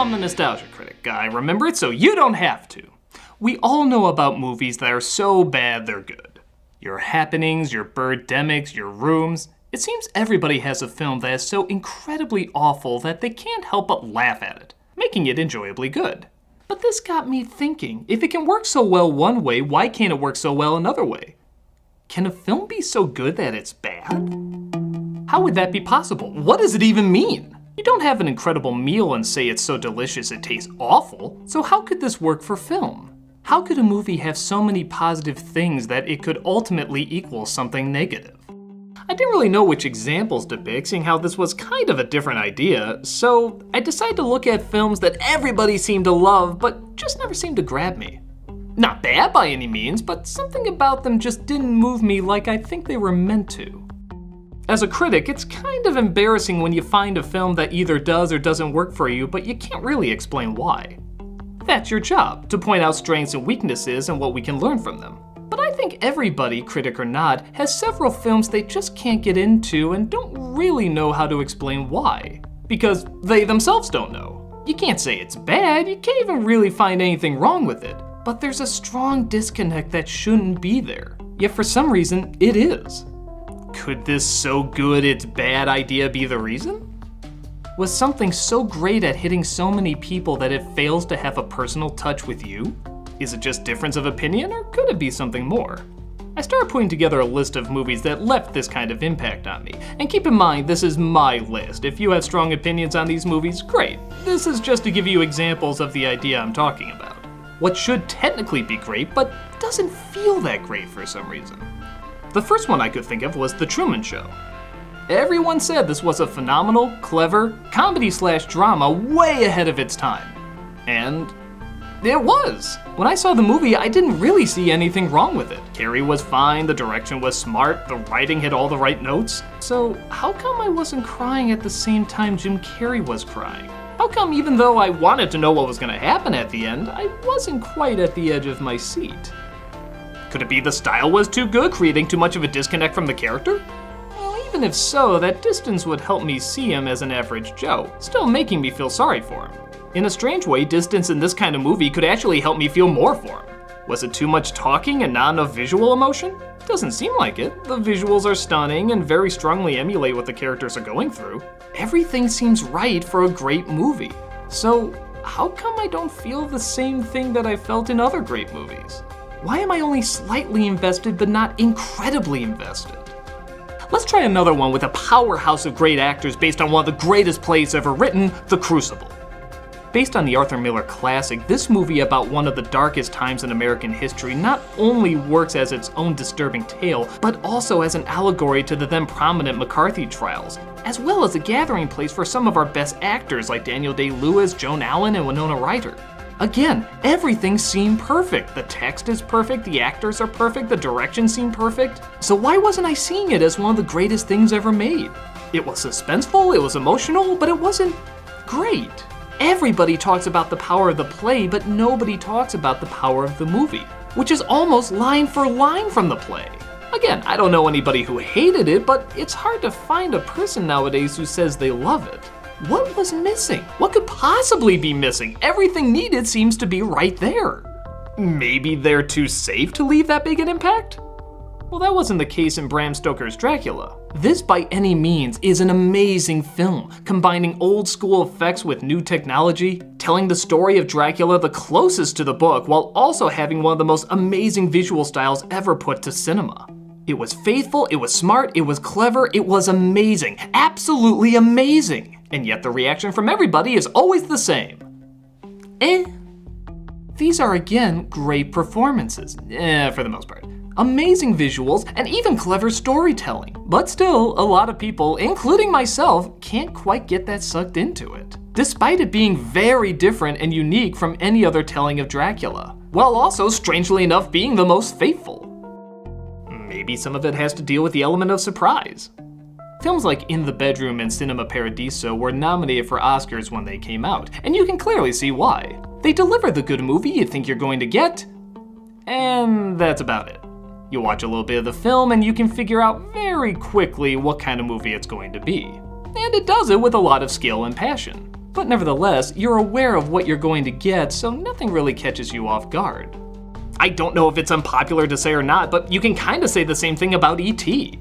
I'm the Nostalgia Critic guy. Remember it so you don't have to. We all know about movies that are so bad they're good. Your Happenings, your Birdemics, your Rooms. It seems everybody has a film that is so incredibly awful that they can't help but laugh at it, making it enjoyably good. But this got me thinking, if it can work so well one way, why can't it work so well another way? Can a film be so good that it's bad? How would that be possible? What does it even mean? You don't have an incredible meal and say it's so delicious it tastes awful, so how could this work for film? How could a movie have so many positive things that it could ultimately equal something negative? I didn't really know which examples to pick, seeing how this was kind of a different idea, so I decided to look at films that everybody seemed to love, but just never seemed to grab me. Not bad by any means, but something about them just didn't move me like I think they were meant to. As a critic, it's kind of embarrassing when you find a film that either does or doesn't work for you, but you can't really explain why. That's your job, to point out strengths and weaknesses and what we can learn from them. But I think everybody, critic or not, has several films they just can't get into and don't really know how to explain why. Because they themselves don't know. You can't say it's bad, you can't even really find anything wrong with it. But there's a strong disconnect that shouldn't be there. Yet for some reason, it is. Could this so good it's bad idea be the reason? Was something so great at hitting so many people that it fails to have a personal touch with you? Is it just difference of opinion, or could it be something more? I started putting together a list of movies that left this kind of impact on me. And keep in mind, this is my list. If you have strong opinions on these movies, great. This is just to give you examples of the idea I'm talking about. What should technically be great, but doesn't feel that great for some reason. The first one I could think of was The Truman Show. Everyone said this was a phenomenal, clever, comedy/drama way ahead of its time. And it was. When I saw the movie, I didn't really see anything wrong with it. Carrie was fine, the direction was smart, the writing hit all the right notes. So how come I wasn't crying at the same time Jim Carrey was crying? How come even though I wanted to know what was gonna happen at the end, I wasn't quite at the edge of my seat? Could it be the style was too good, creating too much of a disconnect from the character? Even if so, that distance would help me see him as an average Joe, still making me feel sorry for him. In a strange way, distance in this kind of movie could actually help me feel more for him. Was it too much talking and not enough visual emotion? Doesn't seem like it. The visuals are stunning and very strongly emulate what the characters are going through. Everything seems right for a great movie. So how come I don't feel the same thing that I felt in other great movies? Why am I only slightly invested but not incredibly invested? Let's try another one with a powerhouse of great actors based on one of the greatest plays ever written, The Crucible. Based on the Arthur Miller classic, this movie about one of the darkest times in American history not only works as its own disturbing tale, but also as an allegory to the then prominent McCarthy trials, as well as a gathering place for some of our best actors like Daniel Day-Lewis, Joan Allen, and Winona Ryder. Again, everything seemed perfect. The text is perfect, the actors are perfect, the direction seemed perfect. So why wasn't I seeing it as one of the greatest things ever made? It was suspenseful, it was emotional, but it wasn't great. Everybody talks about the power of the play, but nobody talks about the power of the movie, which is almost line for line from the play. Again, I don't know anybody who hated it, but it's hard to find a person nowadays who says they love it. What was missing? What could possibly be missing? Everything needed seems to be right there. Maybe they're too safe to leave that big an impact? Well, that wasn't the case in Bram Stoker's Dracula. This, by any means, is an amazing film, combining old school effects with new technology, telling the story of Dracula the closest to the book, while also having one of the most amazing visual styles ever put to cinema. It was faithful, it was smart, it was clever, it was amazing, absolutely amazing. And yet the reaction from everybody is always the same. These are again great performances, for the most part. Amazing visuals and even clever storytelling. But still, a lot of people, including myself, can't quite get that sucked into it. Despite it being very different and unique from any other telling of Dracula, while also, strangely enough, being the most faithful. Maybe some of it has to deal with the element of surprise. Films like In the Bedroom and Cinema Paradiso were nominated for Oscars when they came out, and you can clearly see why. They deliver the good movie you think you're going to get, and that's about it. You watch a little bit of the film and you can figure out very quickly what kind of movie it's going to be. And it does it with a lot of skill and passion. But nevertheless, you're aware of what you're going to get, so nothing really catches you off guard. I don't know if it's unpopular to say or not, but you can kinda say the same thing about E.T.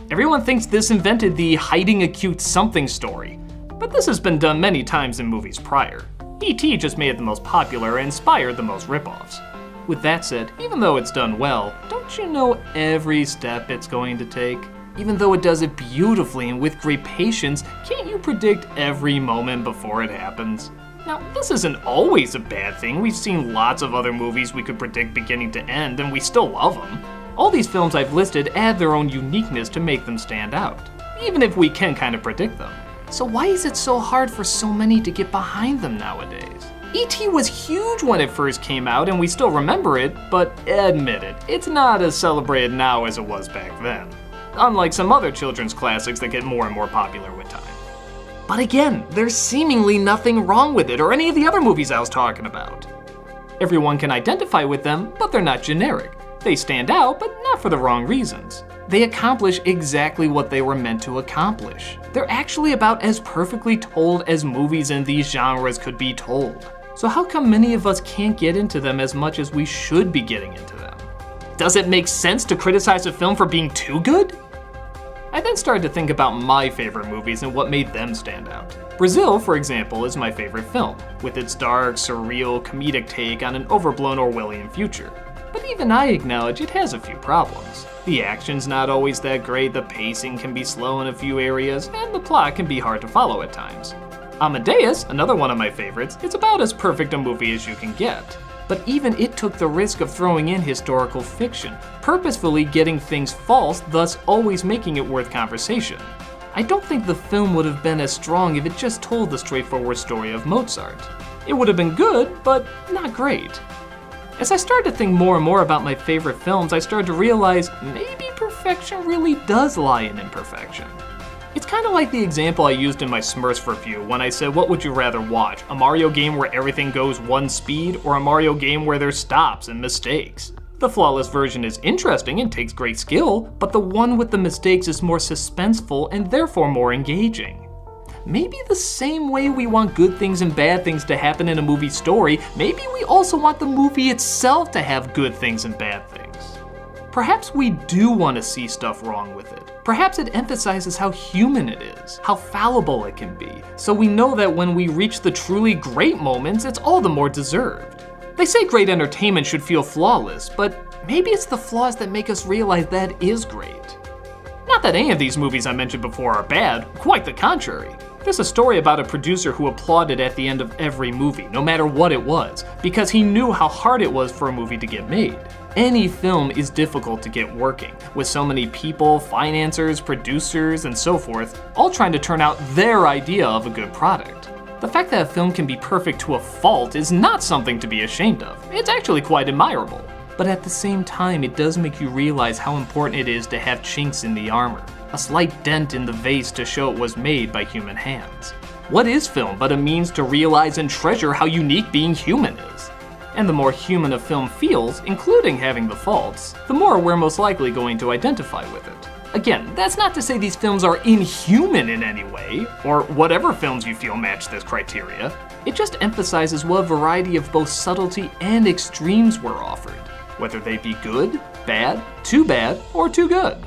Everyone thinks this invented the hiding a cute something story, but this has been done many times in movies prior. E.T. just made it the most popular and inspired the most ripoffs. With that said, even though it's done well, don't you know every step it's going to take? Even though it does it beautifully and with great patience, can't you predict every moment before it happens? Now, this isn't always a bad thing. We've seen lots of other movies we could predict beginning to end, and we still love them. All these films I've listed add their own uniqueness to make them stand out, even if we can kind of predict them. So why is it so hard for so many to get behind them nowadays? E.T. was huge when it first came out, and we still remember it, but admit it, it's not as celebrated now as it was back then. Unlike some other children's classics that get more and more popular with time. But again, there's seemingly nothing wrong with it or any of the other movies I was talking about. Everyone can identify with them, but they're not generic. They stand out, but not for the wrong reasons. They accomplish exactly what they were meant to accomplish. They're actually about as perfectly told as movies in these genres could be told. So how come many of us can't get into them as much as we should be getting into them? Does it make sense to criticize a film for being too good? I then started to think about my favorite movies and what made them stand out. Brazil, for example, is my favorite film, with its dark, surreal, comedic take on an overblown Orwellian future. But even I acknowledge it has a few problems. The action's not always that great, the pacing can be slow in a few areas, and the plot can be hard to follow at times. Amadeus, another one of my favorites, is about as perfect a movie as you can get. But even it took the risk of throwing in historical fiction, purposefully getting things false, thus always making it worth conversation. I don't think the film would have been as strong if it just told the straightforward story of Mozart. It would have been good, but not great. As I started to think more and more about my favorite films, I started to realize maybe perfection really does lie in imperfection. It's kind of like the example I used in my Smurfs review when I said what would you rather watch, a Mario game where everything goes one speed or a Mario game where there's stops and mistakes? The flawless version is interesting and takes great skill, but the one with the mistakes is more suspenseful and therefore more engaging. Maybe the same way we want good things and bad things to happen in a movie story, maybe we also want the movie itself to have good things and bad things. Perhaps we do want to see stuff wrong with it. Perhaps it emphasizes how human it is, how fallible it can be, so we know that when we reach the truly great moments, it's all the more deserved. They say great entertainment should feel flawless, but maybe it's the flaws that make us realize that is great. Not that any of these movies I mentioned before are bad, quite the contrary. There's a story about a producer who applauded at the end of every movie, no matter what it was, because he knew how hard it was for a movie to get made. Any film is difficult to get working, with so many people, financiers, producers, and so forth, all trying to turn out their idea of a good product. The fact that a film can be perfect to a fault is not something to be ashamed of. It's actually quite admirable. But at the same time, it does make you realize how important it is to have chinks in the armor, a slight dent in the vase to show it was made by human hands. What is film but a means to realize and treasure how unique being human is? And the more human a film feels, including having the faults, the more we're most likely going to identify with it. Again, that's not to say these films are inhuman in any way, or whatever films you feel match this criteria. It just emphasizes what a variety of both subtlety and extremes were offered, whether they be good, bad, or too good.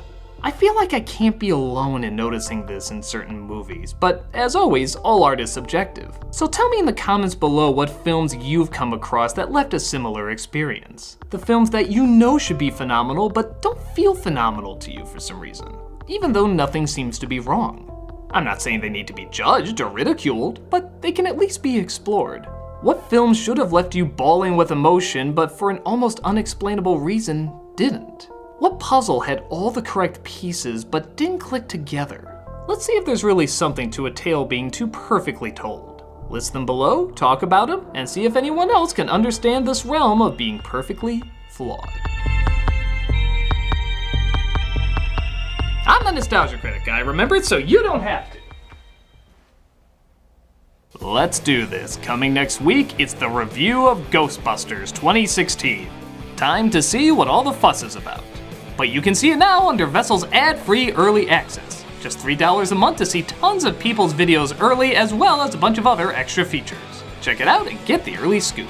I feel like I can't be alone in noticing this in certain movies, but as always, all art is subjective. So tell me in the comments below what films you've come across that left a similar experience. The films that you know should be phenomenal, but don't feel phenomenal to you for some reason, even though nothing seems to be wrong. I'm not saying they need to be judged or ridiculed, but they can at least be explored. What films should have left you bawling with emotion, but for an almost unexplainable reason, didn't? What puzzle had all the correct pieces but didn't click together? Let's see if there's really something to a tale being too perfectly told. List them below, talk about them, and see if anyone else can understand this realm of being perfectly flawed. I'm the Nostalgia Critic guy, remember it so you don't have to. Let's do this. Coming next week, it's the review of Ghostbusters 2016. Time to see what all the fuss is about. But you can see it now under Vessel's ad-free early access. Just $3 a month to see tons of people's videos early, as well as a bunch of other extra features. Check it out and get the early scoop.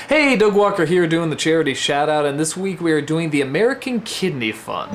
Hey, Doug Walker here doing the charity shout out, and this week we are doing the American Kidney Fund.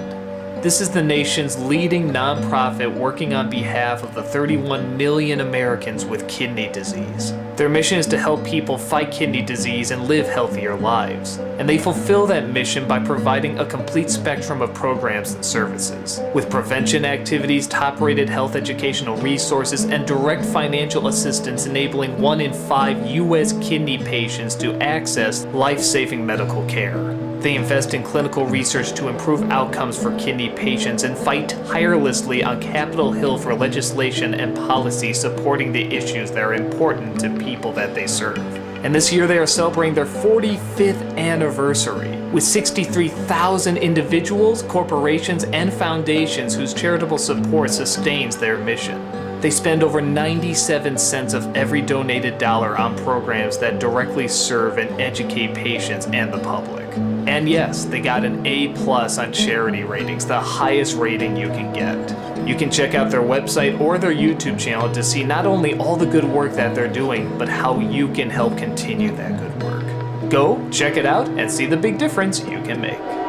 This is the nation's leading nonprofit working on behalf of the 31 million Americans with kidney disease. Their mission is to help people fight kidney disease and live healthier lives. And they fulfill that mission by providing a complete spectrum of programs and services, with prevention activities, top-rated health educational resources, and direct financial assistance enabling 1 in 5 U.S. kidney patients to access life-saving medical care. They invest in clinical research to improve outcomes for kidney patients and fight tirelessly on Capitol Hill for legislation and policy supporting the issues that are important to people that they serve. And this year they are celebrating their 45th anniversary, with 63,000 individuals, corporations, and foundations whose charitable support sustains their mission. They spend over 97 cents of every donated dollar on programs that directly serve and educate patients and the public. And yes, they got an A+ on charity ratings, the highest rating you can get. You can check out their website or their YouTube channel to see not only all the good work that they're doing, but how you can help continue that good work. Go, check it out, and see the big difference you can make.